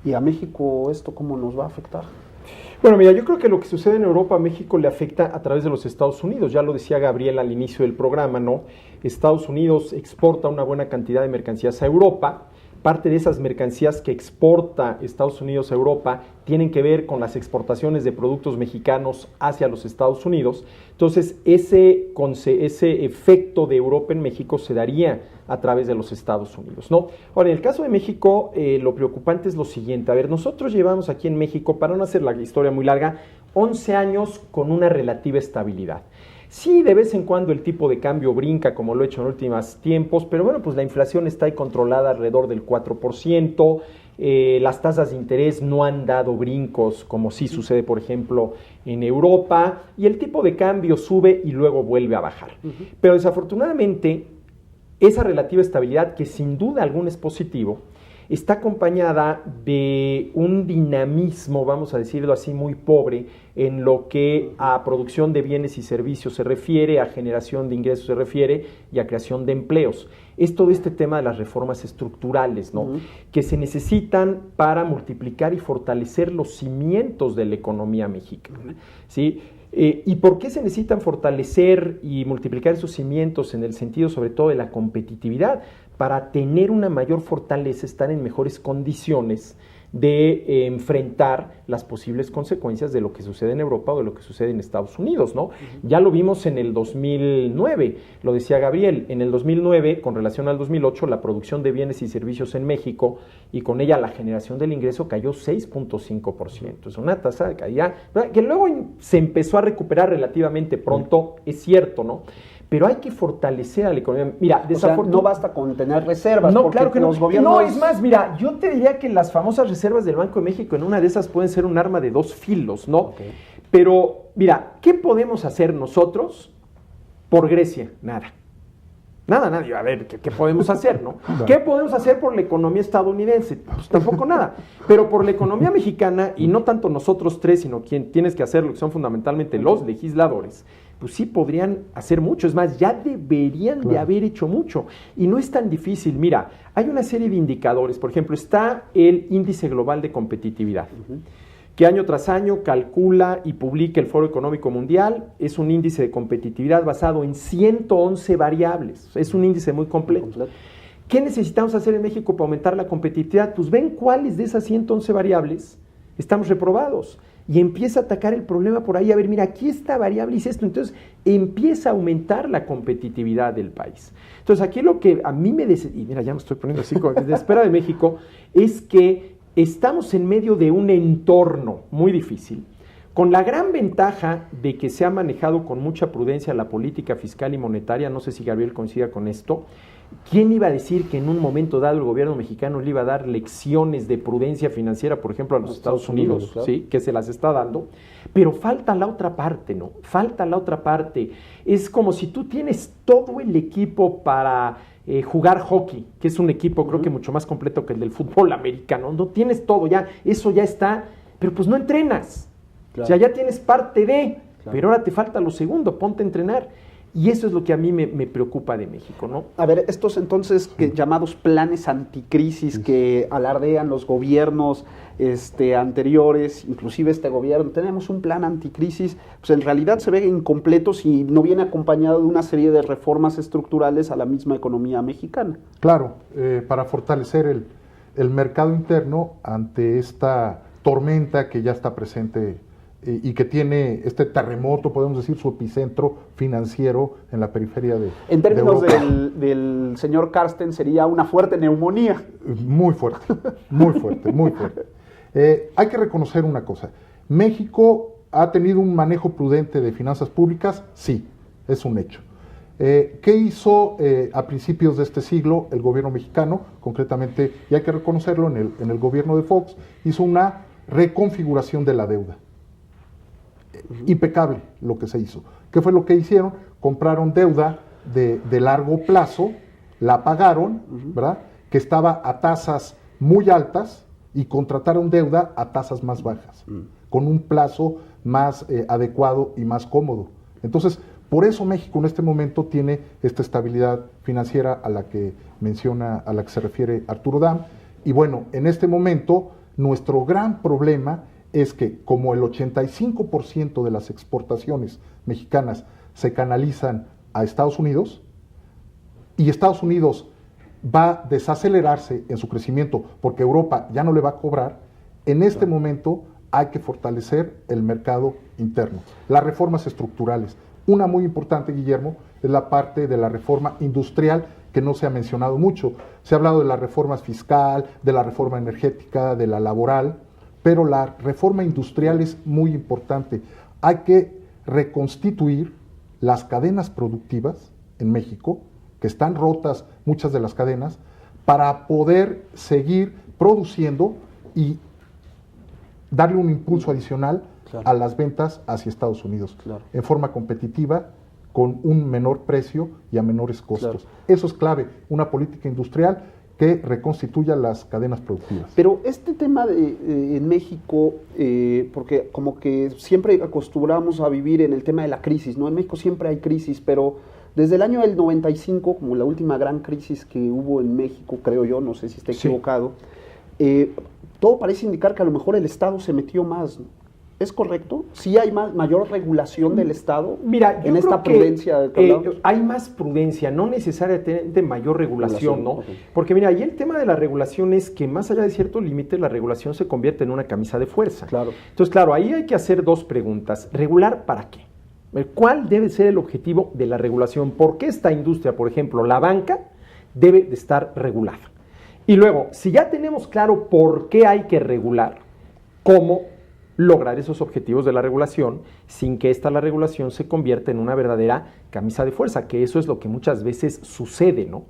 ¿Y a México esto cómo nos va a afectar? Bueno, mira, yo creo que lo que sucede en Europa a México le afecta a través de los Estados Unidos. Ya lo decía Gabriel al inicio del programa, ¿no? Estados Unidos exporta una buena cantidad de mercancías a Europa. Parte de esas mercancías que exporta Estados Unidos a Europa tienen que ver con las exportaciones de productos mexicanos hacia los Estados Unidos. Entonces, ese efecto de Europa en México se daría a través de los Estados Unidos, ¿no? Ahora, en el caso de México, lo preocupante es lo siguiente. A ver, nosotros llevamos aquí en México, para no hacer la historia muy larga, 11 años con una relativa estabilidad. Sí, de vez en cuando el tipo de cambio brinca, como lo he hecho en últimos tiempos, pero bueno, pues la inflación está ahí controlada alrededor del 4%, las tasas de interés no han dado brincos, como sí sucede, por ejemplo, en Europa, y el tipo de cambio sube y luego vuelve a bajar. Pero desafortunadamente, esa relativa estabilidad, que sin duda alguna es positivo, está acompañada de un dinamismo, vamos a decirlo así, muy pobre en lo que a producción de bienes y servicios se refiere, a generación de ingresos se refiere y a creación de empleos. Es todo este tema de las reformas estructurales, ¿no? Que se necesitan para multiplicar y fortalecer los cimientos de la economía mexicana, ¿sí? ¿Y por qué se necesitan fortalecer y multiplicar esos cimientos en el sentido sobre todo de la competitividad? Para tener una mayor fortaleza, estar en mejores condiciones de enfrentar las posibles consecuencias de lo que sucede en Europa o de lo que sucede en Estados Unidos, ¿no? Ya lo vimos en el 2009, lo decía Gabriel, en el 2009, con relación al 2008, la producción de bienes y servicios en México y con ella la generación del ingreso cayó 6.5%. Es una tasa de caída que luego se empezó a recuperar relativamente pronto, es cierto, ¿no? Pero hay que fortalecer a la economía. Mira, no basta con tener reservas. No, claro que no. Los gobiernos... No, es más, mira, yo te diría que las famosas reservas del Banco de México en una de esas pueden ser un arma de dos filos, ¿no? Okay. Pero, mira, ¿qué podemos hacer nosotros por Grecia? Nada. Nada. A ver, ¿qué podemos hacer, no? ¿Qué podemos hacer por la economía estadounidense? Pues tampoco nada. Pero por la economía mexicana, y no tanto nosotros tres, sino quien tienes que hacerlo, que son fundamentalmente los legisladores, pues sí podrían hacer mucho. Es más, ya deberían de haber hecho mucho. Y no es tan difícil. Mira, hay una serie de indicadores. Por ejemplo, está el Índice Global de Competitividad, que año tras año calcula y publica el Foro Económico Mundial. Es un índice de competitividad basado en 111 variables. Es un índice muy completo. ¿Qué necesitamos hacer en México para aumentar la competitividad? Pues ven cuáles de esas 111 variables estamos reprobados. Y empieza a atacar el problema por ahí. A ver, mira, aquí esta variable es esto. Entonces, empieza a aumentar la competitividad del país. Entonces, aquí lo que a mí y mira, ya me estoy poniendo así como de espera de México, es que estamos en medio de un entorno muy difícil, con la gran ventaja de que se ha manejado con mucha prudencia la política fiscal y monetaria. No sé si Gabriel coincida con esto. ¿Quién iba a decir que en un momento dado el gobierno mexicano le iba a dar lecciones de prudencia financiera, por ejemplo, a los Estados Unidos, claro, ¿sí? Que se las está dando? Pero falta la otra parte, ¿no? Falta la otra parte. Es como si tú tienes todo el equipo para jugar hockey, que es un equipo creo que mucho más completo que el del fútbol americano. No tienes todo ya, eso ya está, pero pues no entrenas. Claro. O sea, ya tienes parte de, claro, pero ahora te falta lo segundo, ponte a entrenar. Y eso es lo que a mí me preocupa de México, ¿no? A ver, estos entonces llamados planes anticrisis que alardean los gobiernos anteriores, inclusive este gobierno, tenemos un plan anticrisis, pues en realidad se ve incompleto si no viene acompañado de una serie de reformas estructurales a la misma economía mexicana. Claro, para fortalecer el mercado interno ante esta tormenta que ya está presente y que tiene este terremoto, podemos decir, su epicentro financiero en la periferia de En términos de del señor Carsten, sería una fuerte neumonía. Muy fuerte, muy fuerte, muy fuerte. Hay que reconocer una cosa. México ha tenido un manejo prudente de finanzas públicas, sí, es un hecho. ¿Qué hizo a principios de este siglo el gobierno mexicano? Concretamente, y hay que reconocerlo, en el gobierno de Fox, hizo una reconfiguración de la deuda. Impecable lo que se hizo. ¿Qué fue lo que hicieron? Compraron deuda de largo plazo, la pagaron, ¿verdad? Que estaba a tasas muy altas y contrataron deuda a tasas más bajas, con un plazo más adecuado y más cómodo. Entonces, por eso México en este momento tiene esta estabilidad financiera a la que menciona, a la que se refiere Arturo Dam. Y bueno, en este momento Nuestro gran problema es que como el 85% de las exportaciones mexicanas se canalizan a Estados Unidos, y Estados Unidos va a desacelerarse en su crecimiento porque Europa ya no le va a cobrar, en este momento hay que fortalecer el mercado interno. Las reformas estructurales. Una muy importante, Guillermo, es la parte de la reforma industrial que no se ha mencionado mucho. Se ha hablado de la reforma fiscal, de la reforma energética, de la laboral, pero la reforma industrial es muy importante. Hay que reconstituir las cadenas productivas en México, que están rotas muchas de las cadenas, para poder seguir produciendo y darle un impulso adicional a las ventas hacia Estados Unidos, en forma competitiva, con un menor precio y a menores costos. Eso es clave, una política industrial que reconstituya las cadenas productivas. Pero este tema en México, porque como que siempre acostumbramos a vivir en el tema de la crisis, ¿no? En México siempre hay crisis, pero desde el año del 95, como la última gran crisis que hubo en México, creo yo, no sé si está equivocado, todo parece indicar que a lo mejor el Estado se metió más, ¿no? ¿Es correcto? ¿Sí hay mayor regulación del Estado? Mira, yo en esta creo prudencia que hay más prudencia, no necesariamente mayor regulación, ¿no? Okay. Porque mira, ahí el tema de la regulación es que más allá de cierto límite, la regulación se convierte en una camisa de fuerza. Claro. Entonces, claro, ahí hay que hacer dos preguntas. ¿Regular para qué? ¿Cuál debe ser el objetivo de la regulación? ¿Por qué esta industria, por ejemplo, la banca, debe de estar regulada? Y luego, si ya tenemos claro por qué hay que regular, ¿cómo lograr esos objetivos de la regulación sin que la regulación se convierta en una verdadera camisa de fuerza? Que eso es lo que muchas veces sucede, ¿no?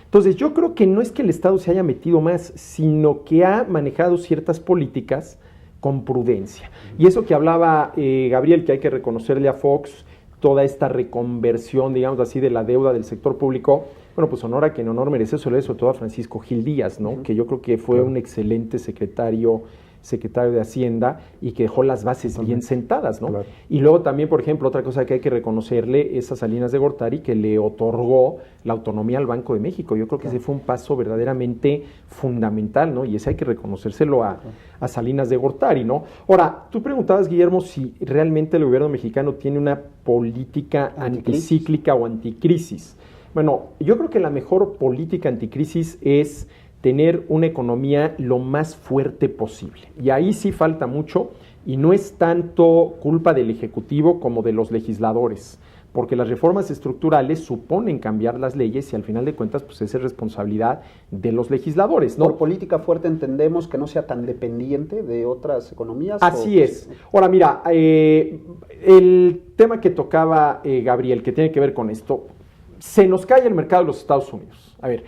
Entonces, yo creo que no es que el Estado se haya metido más, sino que ha manejado ciertas políticas con prudencia. Y eso que hablaba Gabriel, que hay que reconocerle a Fox toda esta reconversión, digamos así, de la deuda del sector público, bueno, pues honor a quien honor merece, sobre todo a Francisco Gil Díaz, ¿no? Que yo creo que fue un excelente secretario de Hacienda y que dejó las bases bien sentadas, ¿no? Y luego también, por ejemplo, otra cosa que hay que reconocerle es a Salinas de Gortari, que le otorgó la autonomía al Banco de México. Yo creo que ese fue un paso verdaderamente fundamental, ¿no? Y ese hay que reconocérselo a Salinas de Gortari, ¿no? Ahora, tú preguntabas, Guillermo, si realmente el gobierno mexicano tiene una política anticíclica o anticrisis. Bueno, yo creo que la mejor política anticrisis es tener una economía lo más fuerte posible. Y ahí sí falta mucho, y no es tanto culpa del Ejecutivo como de los legisladores, porque las reformas estructurales suponen cambiar las leyes y al final de cuentas pues es responsabilidad de los legisladores, ¿no? Por política fuerte entendemos que no sea tan dependiente de otras economías. Así es. Ahora mira, el tema que tocaba Gabriel, que tiene que ver con esto, se nos cae el mercado de los Estados Unidos. A ver,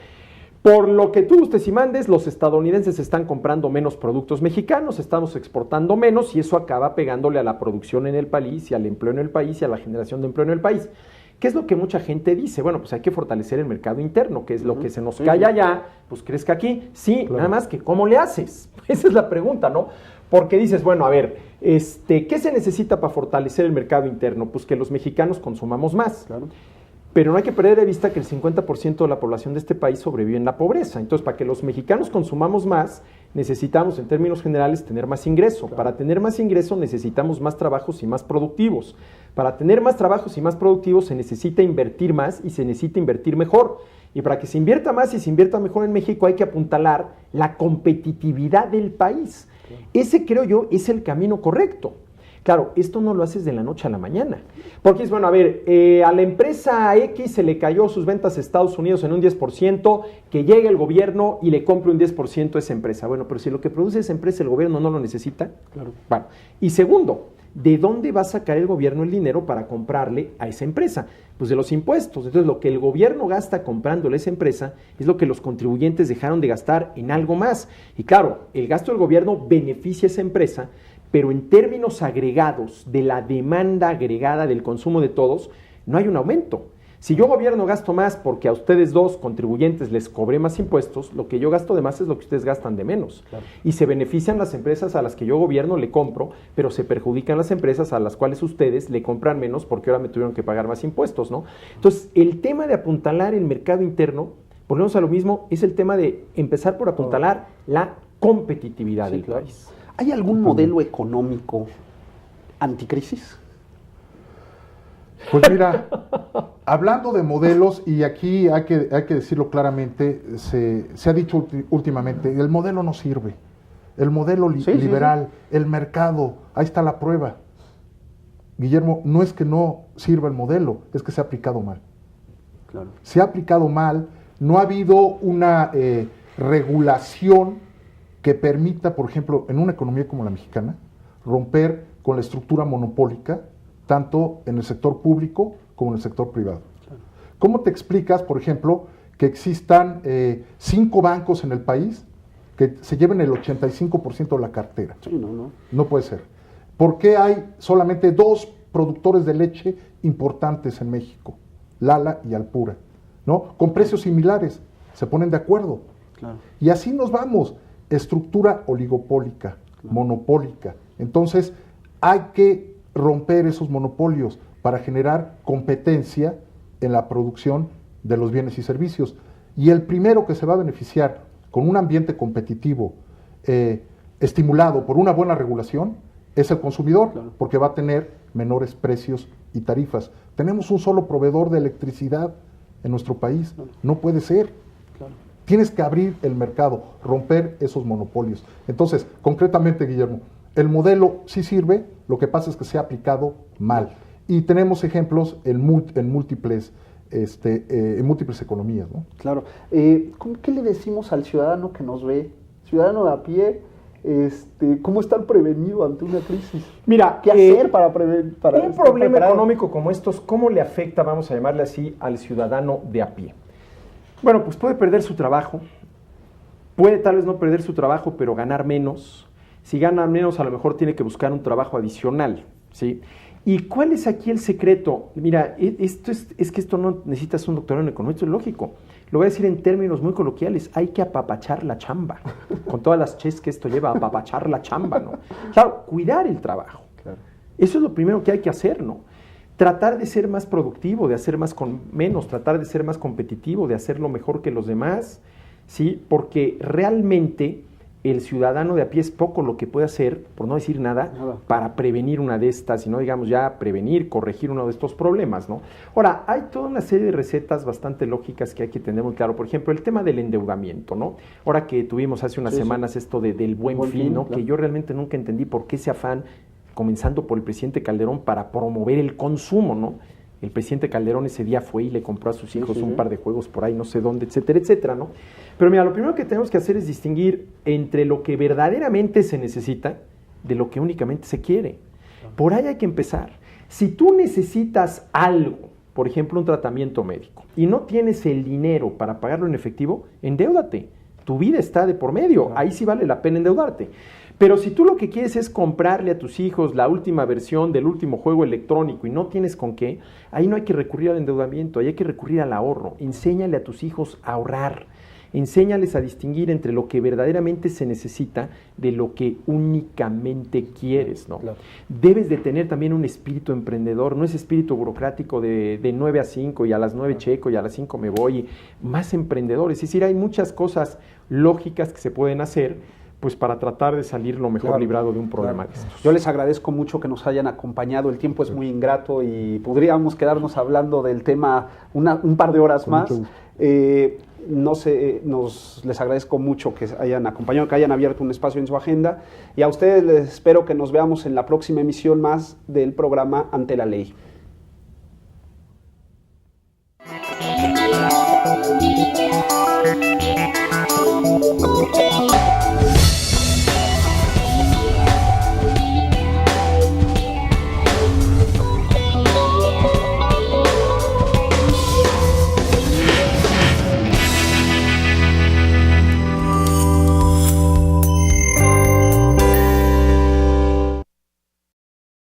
por lo que tú gustes y mandes, los estadounidenses están comprando menos productos mexicanos, estamos exportando menos y eso acaba pegándole a la producción en el país y al empleo en el país y a la generación de empleo en el país. ¿Qué es lo que mucha gente dice? Bueno, pues hay que fortalecer el mercado interno, que es lo que se nos cae allá, pues crezca aquí. Sí, claro. Nada más que ¿cómo le haces? Esa es la pregunta, ¿no? Porque dices, bueno, a ver, ¿qué se necesita para fortalecer el mercado interno? Pues que los mexicanos consumamos más. Claro. Pero no hay que perder de vista que el 50% de la población de este país sobrevive en la pobreza. Entonces, para que los mexicanos consumamos más, necesitamos, en términos generales, tener más ingreso. Claro. Para tener más ingreso, necesitamos más trabajos y más productivos. Para tener más trabajos y más productivos, se necesita invertir más y se necesita invertir mejor. Y para que se invierta más y se invierta mejor en México, hay que apuntalar la competitividad del país. Claro. Ese, creo yo, es el camino correcto. Claro, esto no lo haces de la noche a la mañana. Porque es, bueno, a ver, a la empresa X se le cayó sus ventas a Estados Unidos en un 10%, que llegue el gobierno y le compre un 10% a esa empresa. Bueno, pero si lo que produce esa empresa el gobierno no lo necesita. Claro. Bueno, y segundo, ¿de dónde va a sacar el gobierno el dinero para comprarle a esa empresa? Pues de los impuestos. Entonces, lo que el gobierno gasta comprándole a esa empresa es lo que los contribuyentes dejaron de gastar en algo más. Y claro, el gasto del gobierno beneficia a esa empresa, pero en términos agregados de la demanda agregada del consumo de todos, no hay un aumento. Si yo gobierno gasto más porque a ustedes dos contribuyentes les cobré más impuestos, lo que yo gasto de más es lo que ustedes gastan de menos. Claro. Y se benefician las empresas a las que yo gobierno le compro, pero se perjudican las empresas a las cuales ustedes le compran menos porque ahora me tuvieron que pagar más impuestos, ¿no? Entonces, el tema de apuntalar el mercado interno, volvemos a lo mismo, es el tema de empezar por apuntalar la competitividad del claro. país. ¿Hay algún modelo económico anticrisis? Pues mira, hablando de modelos, y aquí hay que decirlo claramente, se ha dicho últimamente, el modelo no sirve. El modelo liberal, el mercado, ahí está la prueba. Guillermo, no es que no sirva el modelo, es que se ha aplicado mal. Claro. Se ha aplicado mal, no ha habido una regulación que permita, por ejemplo, en una economía como la mexicana, romper con la estructura monopólica, tanto en el sector público como en el sector privado. Claro. ¿Cómo te explicas, por ejemplo, que existan 5 bancos en el país que se lleven el 85% de la cartera? Sí, no. No puede ser. ¿Por qué hay solamente 2 productores de leche importantes en México? Lala y Alpura, ¿no? Con precios similares, se ponen de acuerdo. Claro. Y así nos vamos, estructura oligopólica, claro, monopólica. Entonces, hay que romper esos monopolios para generar competencia en la producción de los bienes y servicios. Y el primero que se va a beneficiar con un ambiente competitivo estimulado por una buena regulación es el consumidor, claro, porque va a tener menores precios y tarifas. Tenemos un solo proveedor de electricidad en nuestro país, claro, no puede ser. Claro. Tienes que abrir el mercado, romper esos monopolios. Entonces, concretamente, Guillermo, el modelo sí sirve, lo que pasa es que se ha aplicado mal. Y tenemos ejemplos en múltiples economías, ¿no? Claro. ¿Qué le decimos al ciudadano que nos ve? Ciudadano de a pie, ¿cómo estar prevenido ante una crisis? Mira, ¿qué hacer para prevenir? Un problema económico como estos, ¿cómo le afecta, vamos a llamarle así, al ciudadano de a pie? Bueno, pues puede perder su trabajo, puede tal vez no perder su trabajo, pero ganar menos. Si gana menos, a lo mejor tiene que buscar un trabajo adicional, ¿sí? ¿Y cuál es aquí el secreto? Mira, es que esto no necesitas un doctorado en economía, esto es lógico. Lo voy a decir en términos muy coloquiales, hay que apapachar la chamba, con todas las ches que esto lleva, apapachar la chamba, ¿no? Claro, cuidar el trabajo. Claro. Eso es lo primero que hay que hacer, ¿no? Tratar de ser más productivo, de hacer más con menos, tratar de ser más competitivo, de hacerlo mejor que los demás, ¿sí? Porque realmente el ciudadano de a pie es poco lo que puede hacer, por no decir nada, para prevenir una de estas, y no digamos ya prevenir, corregir uno de estos problemas, ¿no? Ahora, hay toda una serie de recetas bastante lógicas que hay que tener muy claro. Por ejemplo, el tema del endeudamiento, ¿no? Ahora que tuvimos hace unas semanas esto del buen fin, ¿no? Claro. Que yo realmente nunca entendí por qué ese afán, comenzando por el presidente Calderón, para promover el consumo, ¿no? El presidente Calderón ese día fue y le compró a sus hijos un par de juegos por ahí, no sé dónde, etcétera, etcétera, ¿no? Pero mira, lo primero que tenemos que hacer es distinguir entre lo que verdaderamente se necesita de lo que únicamente se quiere. Por ahí hay que empezar. Si tú necesitas algo, por ejemplo, un tratamiento médico, y no tienes el dinero para pagarlo en efectivo, endeúdate. Tu vida está de por medio, ahí sí vale la pena endeudarte. Pero si tú lo que quieres es comprarle a tus hijos la última versión del último juego electrónico y no tienes con qué, ahí no hay que recurrir al endeudamiento, ahí hay que recurrir al ahorro. Enséñale a tus hijos a ahorrar, enséñales a distinguir entre lo que verdaderamente se necesita de lo que únicamente quieres, ¿no? Claro. Debes de tener también un espíritu emprendedor, no ese espíritu burocrático de 9 a 5 y a las 9 checo y a las 5 me voy, más emprendedor. Es decir, hay muchas cosas lógicas que se pueden hacer pues para tratar de salir lo mejor librado de un problema de estos. Yo les agradezco mucho que nos hayan acompañado, el tiempo es muy ingrato y podríamos quedarnos hablando del tema un par de horas más. No sé, les agradezco mucho que hayan acompañado, que hayan abierto un espacio en su agenda y a ustedes les espero que nos veamos en la próxima emisión más del programa Ante la Ley.